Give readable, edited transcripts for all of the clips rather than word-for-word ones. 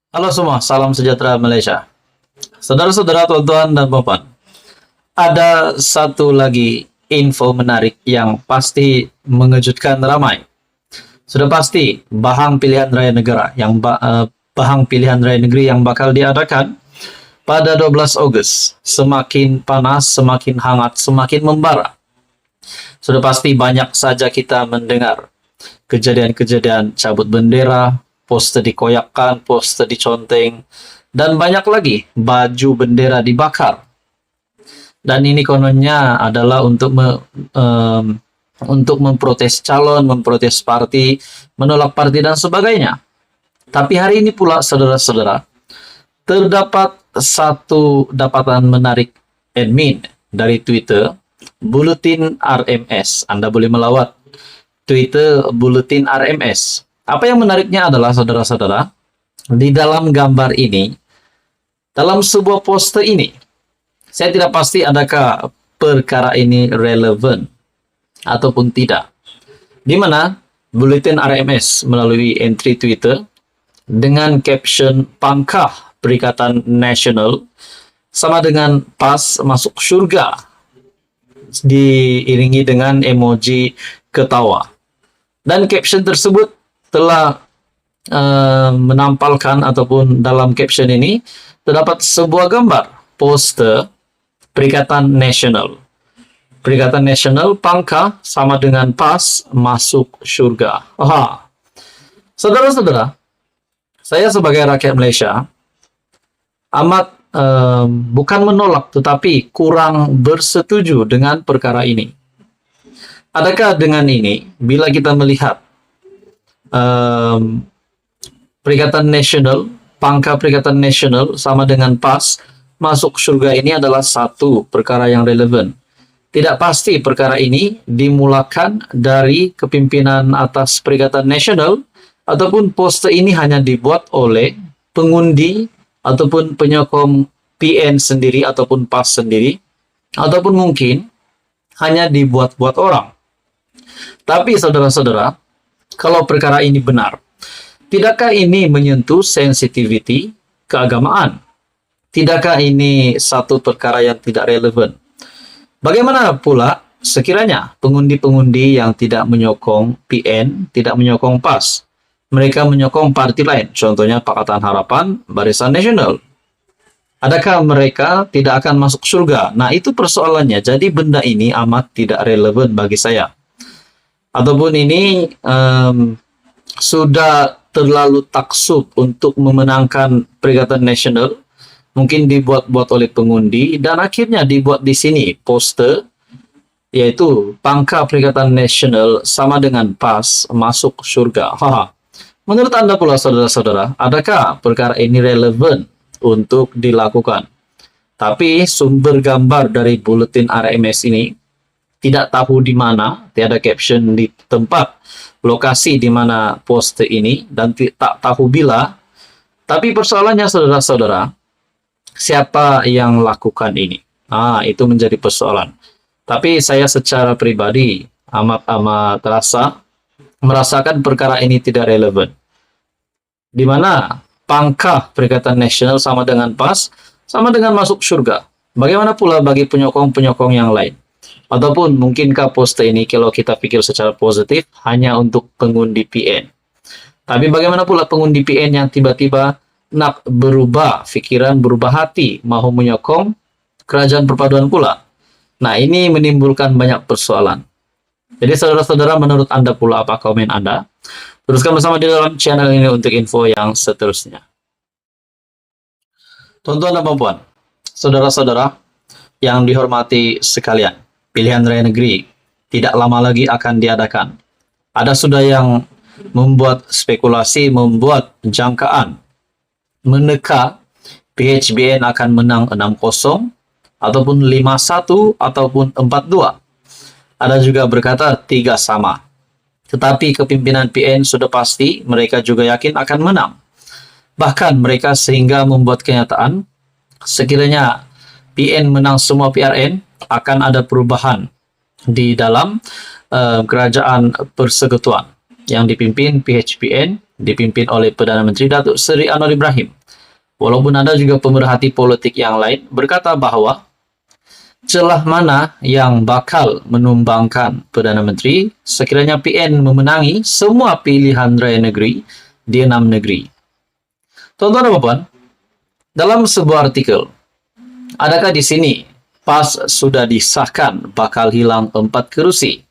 Halo semua, salam sejahtera Malaysia. Saudara-saudara, tuan-tuan dan puan, ada satu lagi info menarik yang pasti mengejutkan ramai. Sudah pasti bahang pilihan raya negara bahang pilihan raya negeri yang bakal diadakan pada 12 Ogos. Semakin panas, semakin hangat, semakin membara. Sudah pasti banyak saja kita mendengar kejadian-kejadian cabut bendera, poster dikoyakkan, poster diconteng, dan banyak lagi baju bendera dibakar. Dan ini kononnya adalah untuk memprotes calon, memprotes parti, menolak parti dan sebagainya. Tapi hari ini pula, saudara-saudara, terdapat satu dapatan menarik admin dari Twitter, Buletin RMS. Anda boleh melawat Twitter Buletin RMS. Apa yang menariknya adalah, saudara-saudara, di dalam gambar ini, dalam sebuah poster ini, saya tidak pasti adakah perkara ini relevan ataupun tidak. Di mana Buletin RMS melalui entry Twitter dengan caption pangkah Perikatan Nasional sama dengan PAS masuk syurga, diiringi dengan emoji ketawa. Dan caption tersebut telah menampalkan, ataupun dalam caption ini terdapat sebuah gambar poster Perikatan Nasional. Perikatan Nasional pangkah sama dengan PAS masuk syurga. Saudara-saudara, saya sebagai rakyat Malaysia amat bukan menolak, tetapi kurang bersetuju dengan perkara ini. Adakah dengan ini, bila kita melihat Perikatan Nasional, pangkah Perikatan Nasional sama dengan PAS masuk syurga, ini adalah satu perkara yang relevan? Tidak pasti perkara ini dimulakan dari kepimpinan atas Perikatan Nasional, ataupun poster ini hanya dibuat oleh pengundi ataupun penyokong PN sendiri ataupun PAS sendiri, ataupun mungkin hanya dibuat-buat orang. Tapi saudara-saudara, kalau perkara ini benar, tidakkah ini menyentuh sensitivity keagamaan? Tidakkah ini satu perkara yang tidak relevan? Bagaimana pula sekiranya pengundi-pengundi yang tidak menyokong PN, tidak menyokong PAS, mereka menyokong parti lain, contohnya Pakatan Harapan, Barisan Nasional? Adakah mereka tidak akan masuk surga? Nah, itu persoalannya. Jadi benda ini amat tidak relevan bagi saya. Ataupun ini sudah terlalu taksub untuk memenangkan Perikatan Nasional, mungkin dibuat-buat oleh pengundi, dan akhirnya dibuat di sini poster, yaitu pangkah Perikatan Nasional sama dengan PAS masuk surga. Menurut Anda pula, saudara-saudara, adakah perkara ini relevan untuk dilakukan? Tapi sumber gambar dari Buletin RMS ini tidak tahu di mana, tiada caption di tempat lokasi di mana poster ini, dan tak tahu bila. Tapi persoalannya, saudara-saudara, siapa yang lakukan ini? Itu menjadi persoalan. Tapi saya secara pribadi amat merasakan perkara ini tidak relevan. Di mana pangkah Perikatan Nasional sama dengan PAS, sama dengan masuk surga. Bagaimana pula bagi penyokong-penyokong yang lain? Ataupun mungkinkah poster ini, kalau kita pikir secara positif, hanya untuk pengundi PN? Tapi bagaimana pula pengundi PN yang tiba-tiba nak berubah pikiran, berubah hati, mau menyokong kerajaan perpaduan pula? Nah, ini menimbulkan banyak persoalan. Jadi saudara-saudara, menurut Anda pula apa komen Anda? Teruskan bersama di dalam channel ini untuk info yang seterusnya. Tuan-tuan dan puan, saudara-saudara yang dihormati sekalian, pilihan raya negeri tidak lama lagi akan diadakan. Ada sudah yang membuat spekulasi, membuat jangkaan, meneka PHBN akan menang 6-0, ataupun 5-1, ataupun 4-2. Ada juga berkata 3-sama. Tetapi kepimpinan PN sudah pasti mereka juga yakin akan menang. Bahkan mereka sehingga membuat kenyataan, sekiranya PN menang semua PRN, akan ada perubahan di dalam kerajaan persekutuan yang dipimpin PHPN, dipimpin oleh Perdana Menteri Datuk Seri Anwar Ibrahim. Walaupun ada juga pemerhati politik yang lain berkata bahwa celah mana yang bakal menumbangkan Perdana Menteri sekiranya PN memenangi semua pilihan raya negeri di 6 negeri. Tuan-tuan dan puan, dalam sebuah artikel, adakah di sini PAS sudah disahkan bakal hilang 4 kerusi?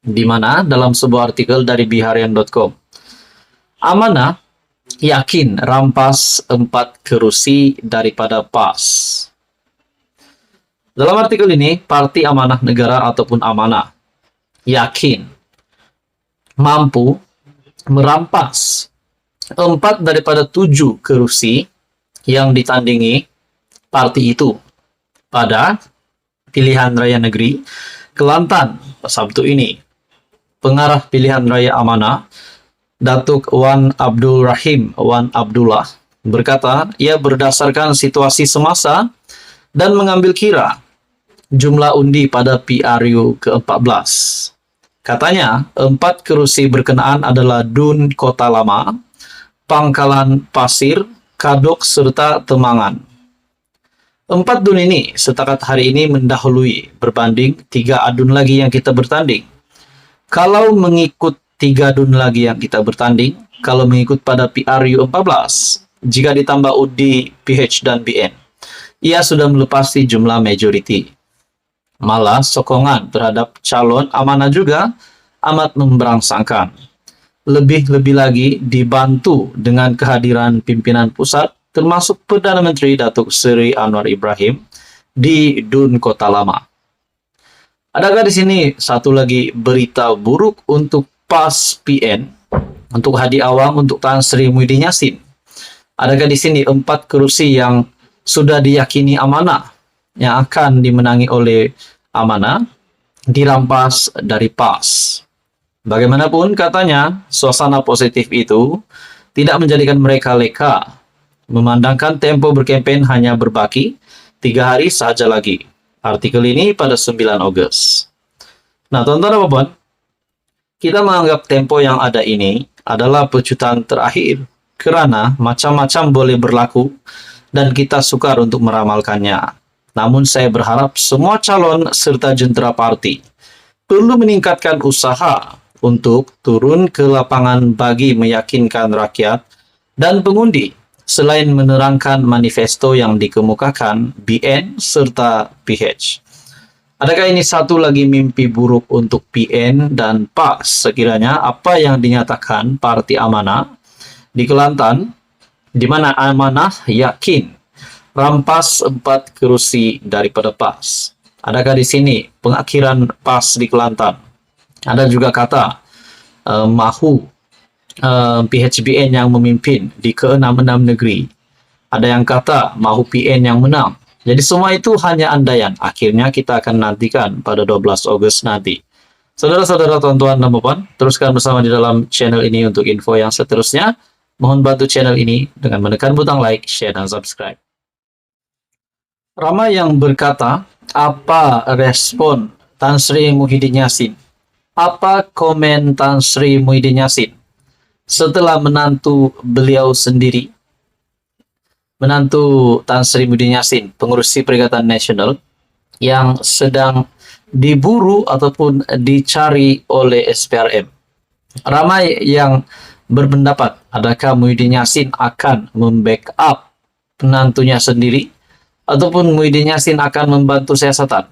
Di mana dalam sebuah artikel dari biharian.com, Amanah yakin rampas 4 kerusi daripada PAS. Dalam artikel ini, Parti Amanah Negara ataupun Amanah yakin mampu merampas 4 daripada 7 kerusi yang ditandingi parti itu pada pilihan raya negeri Kelantan Sabtu ini. Pengarah pilihan raya Amanah, Datuk Wan Abdul Rahim Wan Abdullah, berkata ia berdasarkan situasi semasa dan mengambil kira jumlah undi pada PRU ke-14. Katanya, 4 kerusi berkenaan adalah Dun Kota Lama, Pangkalan Pasir, Kadok, serta Temangan. 4 dun ini setakat hari ini mendahului berbanding 3 adun lagi yang kita bertanding. Kalau mengikut 3 dun lagi yang kita bertanding, kalau mengikut pada PRU 14, jika ditambah undi PH dan BN, ia sudah melepasi jumlah majority. Malah sokongan terhadap calon Amanah juga amat memberangsangkan. Lebih-lebih lagi dibantu dengan kehadiran pimpinan pusat termasuk Perdana Menteri Datuk Seri Anwar Ibrahim di Dun Kota Lama. Adakah di sini satu lagi berita buruk untuk PAS PN, untuk Hadi Awang, untuk Tan Sri Muhyiddin Yassin? Adakah di sini 4 kerusi yang sudah diyakini Amanah yang akan dimenangi oleh Amanah dirampas dari PAS? Bagaimanapun katanya, suasana positif itu tidak menjadikan mereka leka, memandangkan tempo berkempen hanya berbaki 3 hari saja lagi. Artikel ini pada 9 Ogos. Nah, tuan-tuan dan puan, kita menganggap tempo yang ada ini adalah pecutan terakhir kerana macam-macam boleh berlaku dan kita sukar untuk meramalkannya. Namun saya berharap semua calon serta jentera parti perlu meningkatkan usaha untuk turun ke lapangan bagi meyakinkan rakyat dan pengundi selain menerangkan manifesto yang dikemukakan BN serta PH. Adakah ini satu lagi mimpi buruk untuk PN dan PAS sekiranya apa yang dinyatakan Parti Amanah di Kelantan, di mana Amanah yakin rampas 4 kerusi daripada PAS? Adakah di sini pengakhiran PAS di Kelantan? Ada juga kata mahu PHBN yang memimpin di ke-6 negeri. Ada yang kata mahu PN yang menang. Jadi semua itu hanya andaian. Akhirnya kita akan nantikan pada 12 Ogos nanti. Saudara-saudara, tuan-tuan dan puan, teruskan bersama di dalam channel ini untuk info yang seterusnya. Mohon bantu channel ini dengan menekan butang like, share, dan subscribe. Ramai yang berkata, apa respon Tan Sri Muhyiddin Yassin? Apa komen Tan Sri Muhyiddin Yassin setelah menantu beliau sendiri, menantu Tan Sri Muhyiddin Yassin, pengurusi Perikatan Nasional, yang sedang diburu ataupun dicari oleh SPRM? Ramai yang berpendapat, adakah Muhyiddin Yassin akan membackup penantunya sendiri ataupun Muhyiddin Yassin akan membantu siasatan?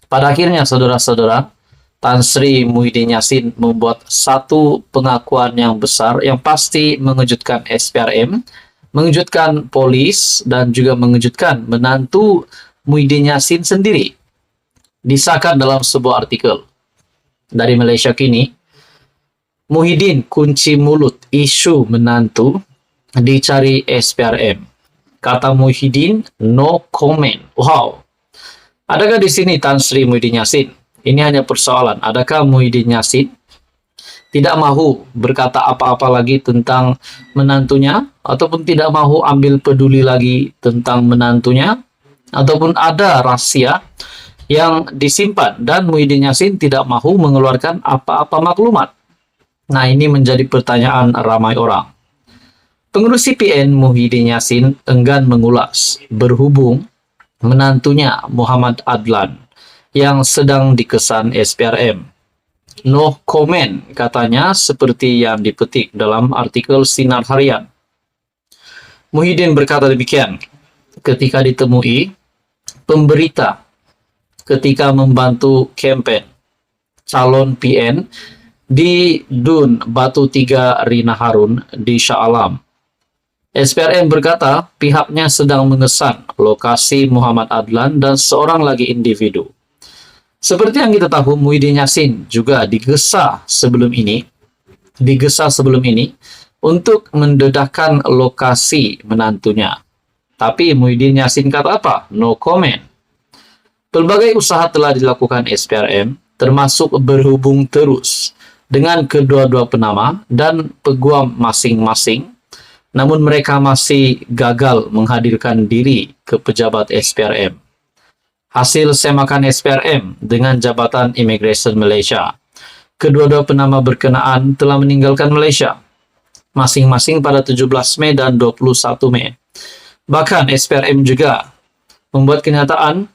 Pada akhirnya, saudara-saudara, Tan Sri Muhyiddin Yassin membuat satu pengakuan yang besar yang pasti mengejutkan SPRM, mengejutkan polis, dan juga mengejutkan menantu Muhyiddin Yassin sendiri. Disahkan dalam sebuah artikel dari Malaysia Kini, Muhyiddin kunci mulut isu menantu dicari SPRM. Kata Muhyiddin, no comment. Wow. Adakah di sini Tan Sri Muhyiddin Yassin? Ini hanya persoalan, adakah Muhyiddin Yassin tidak mahu berkata apa-apa lagi tentang menantunya, ataupun tidak mahu ambil peduli lagi tentang menantunya, ataupun ada rahasia yang disimpan dan Muhyiddin Yassin tidak mahu mengeluarkan apa-apa maklumat? Nah, ini menjadi pertanyaan ramai orang. Pengurus CPN Muhyiddin Yassin enggan mengulas berhubung menantunya Muhammad Adlan yang sedang dikesan SPRM. No comment katanya seperti yang dipetik dalam artikel Sinar Harian. Muhyiddin berkata demikian ketika ditemui pemberita ketika membantu kempen calon PN di Dun Batu 3 Rina Harun di Shah Alam. SPRM berkata pihaknya sedang mengesan lokasi Muhammad Adlan dan seorang lagi individu. Seperti yang kita tahu, Muhyiddin Yassin juga digesa sebelum ini untuk mendedahkan lokasi menantunya. Tapi Muhyiddin Yassin kata apa? No comment. Pelbagai usaha telah dilakukan SPRM, termasuk berhubung terus dengan kedua-dua penama dan peguam masing-masing, namun mereka masih gagal menghadirkan diri ke pejabat SPRM. Hasil semakan SPRM dengan Jabatan Imigresen Malaysia, kedua-dua penama berkenaan telah meninggalkan Malaysia, masing-masing pada 17 Mei dan 21 Mei. Bahkan SPRM juga membuat kenyataan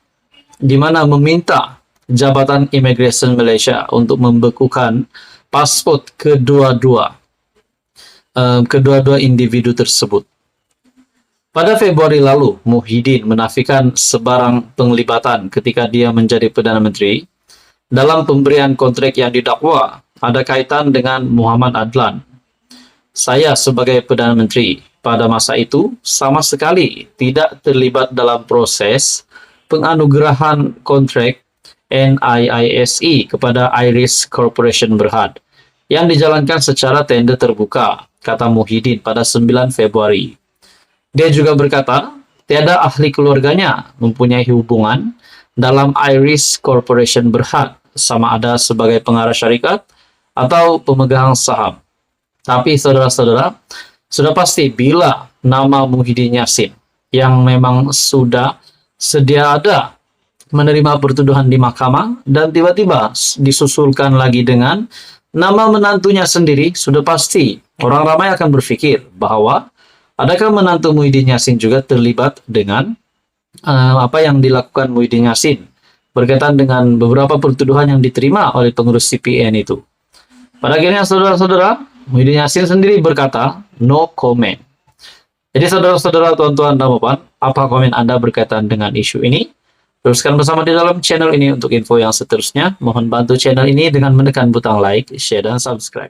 di mana meminta Jabatan Imigresen Malaysia untuk membekukan paspor kedua-dua individu tersebut. Pada Februari lalu, Muhyiddin menafikan sebarang penglibatan ketika dia menjadi Perdana Menteri dalam pemberian kontrak yang didakwa ada kaitan dengan Muhammad Adlan. Saya sebagai Perdana Menteri pada masa itu sama sekali tidak terlibat dalam proses penganugerahan kontrak NIISE kepada Iris Corporation Berhad yang dijalankan secara tender terbuka, kata Muhyiddin pada 9 Februari. Dia juga berkata, tiada ahli keluarganya mempunyai hubungan dalam Iris Corporation Berhad, sama ada sebagai pengarah syarikat atau pemegang saham. Tapi saudara-saudara, sudah pasti bila nama Muhyiddin Yassin yang memang sudah sedia ada menerima pertuduhan di mahkamah dan tiba-tiba disusulkan lagi dengan nama menantunya sendiri, sudah pasti orang ramai akan berpikir bahwa adakah menantu Muhyiddin Yassin juga terlibat dengan apa yang dilakukan Muhyiddin Yassin berkaitan dengan beberapa pertuduhan yang diterima oleh pengurus CPN itu. Pada akhirnya saudara-saudara, Muhyiddin Yassin sendiri berkata no comment. Jadi saudara-saudara, tuan-tuan dan puan, apa komen Anda berkaitan dengan isu ini? Teruskan bersama di dalam channel ini untuk info yang seterusnya. Mohon bantu channel ini dengan menekan butang like, share, dan subscribe.